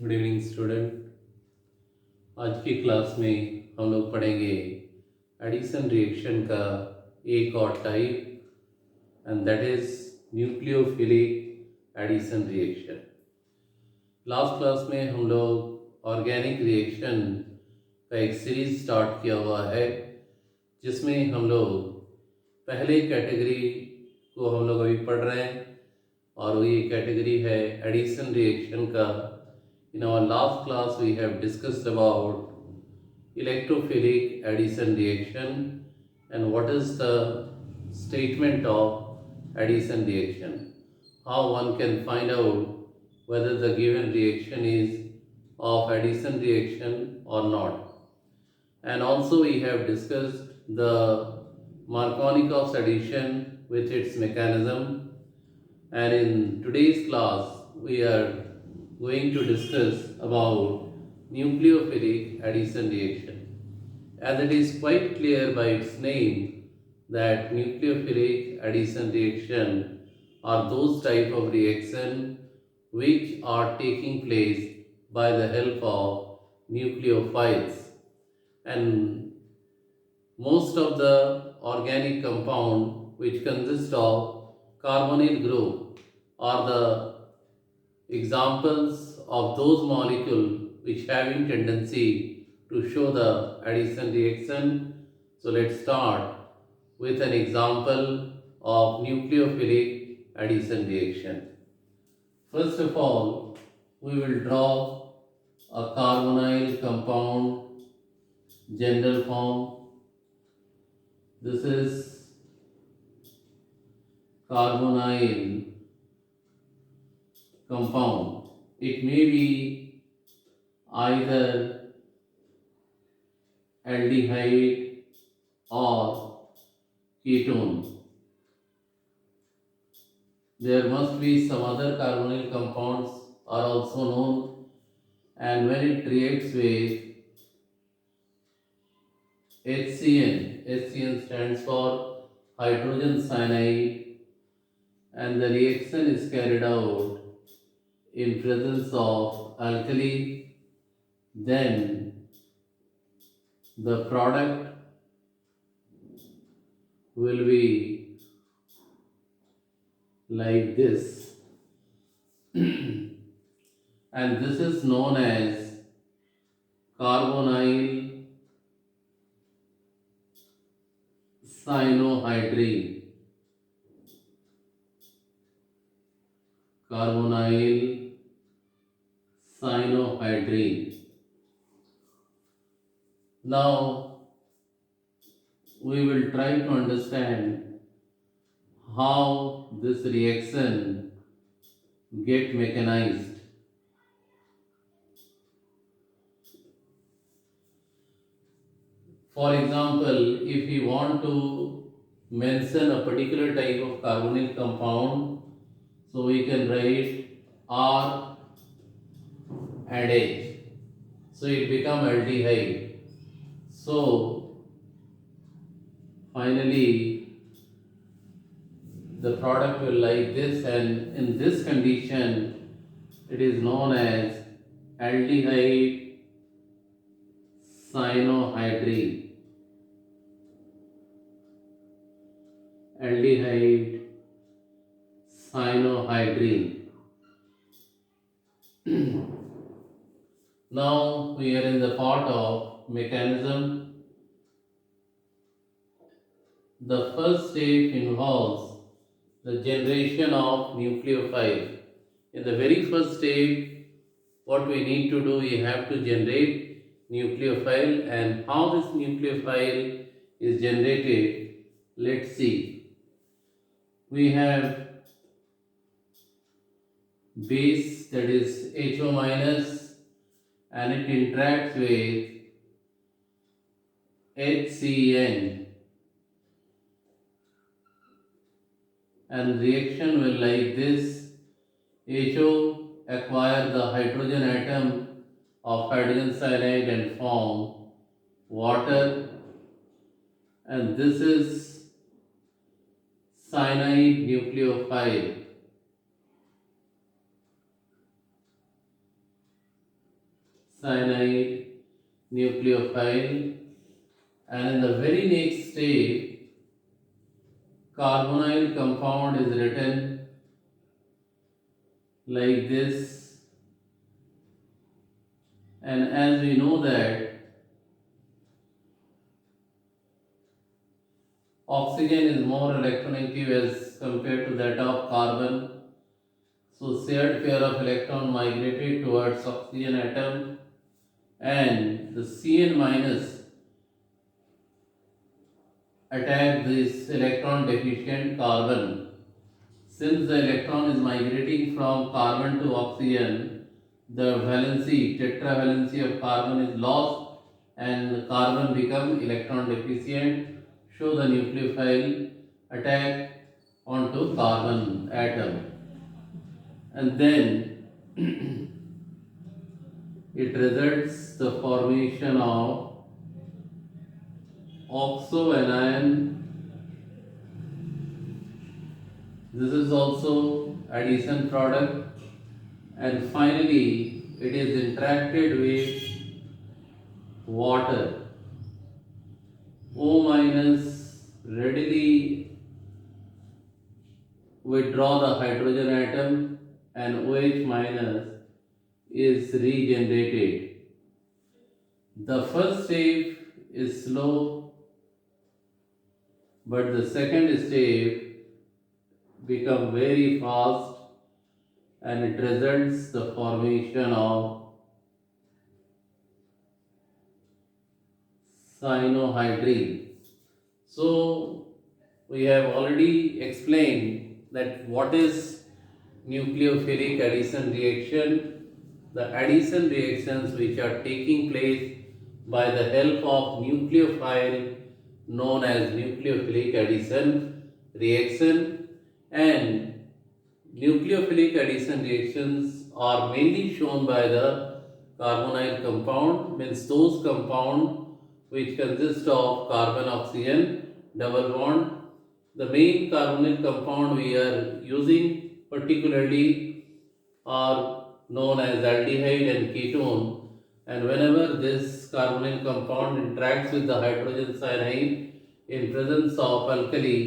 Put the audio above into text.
Good evening student. आज की class में हम लोग पढ़ेंगे एडिशन रिएक्शन का एक और type and that is nucleophilic addition reaction. Last class में हम लोग ऑर्गेनिक रिएक्शन का एक सीरीज स्टार्ट किया हुआ है जिसमें हम लोग पहले कैटेगरी को हम लोग अभी पढ़ रहे हैं और ये कैटेगरी है एडिशन रिएक्शन का। In our last class, we have discussed about electrophilic addition reaction and what is the statement of addition reaction. How one can find out whether the given reaction is of addition reaction or not. And also we have discussed the Markovnikov's addition with its mechanism, and in today's class we are going to discuss about nucleophilic addition reaction. As it is quite clear by its name that nucleophilic addition reaction are those type of reaction which are taking place by the help of nucleophiles, and most of the organic compound which consist of carbonyl group are the examples of those molecules which having tendency to show the addition reaction. So let's start with an example of nucleophilic addition reaction. First of all, we will draw a carbonyl compound general form. This is carbonyl compound. It may be either aldehyde or ketone. There must be some other carbonyl compounds are also known, and when it reacts with HCN, HCN stands for hydrogen cyanide, and the reaction is carried out in presence of alkali, then the product will be like this and this is known as carbonyl cyanohydrine. Carbonyl cyanohydrine. Now we will try to understand how this reaction get mechanized. For example, if we want to mention a particular type of carbonyl compound, so we can write R and H. So it become aldehyde. So finally the product will like this, and in this condition it is known as aldehyde cyanohydrine. Aldehyde cyanohydrine. Now we are in the part of mechanism. The first step involves the generation of nucleophile. In the very first step, what we need to do, we have to generate nucleophile, and how this nucleophile is generated, let's see. We have base, that is HO minus, and it interacts with HCN, and reaction will like this. HO acquire the hydrogen atom of hydrogen cyanide and form water, and this is cyanide nucleophile. cyanide nucleophile, and in the very next step, carbonyl compound is written like this. And as we know that oxygen is more electronegative as compared to that of carbon, so shared pair of electron migrated towards oxygen atom, and the Cn minus attack this electron deficient carbon. Since the electron is migrating from carbon to oxygen, the valency, tetravalency of carbon is lost and carbon become electron deficient. Show the nucleophile attack onto carbon atom, and then it results the formation of oxoanion. This is also addition product, and finally it is interacted with water. O minus readily withdraw the hydrogen atom and OH minus is regenerated. The first step is slow, but the second step become very fast and it results the formation of cyanohydrine. So we have already explained that what is nucleophilic addition reaction. The addition reactions which are taking place by the help of nucleophile known as nucleophilic addition reaction, and nucleophilic addition reactions are mainly shown by the carbonyl compound, means those compound which consist of carbon oxygen double bond. The main carbonyl compound we are using particularly are known as aldehyde and ketone, and whenever this carbonyl compound interacts with the hydrogen cyanide in presence of alkali,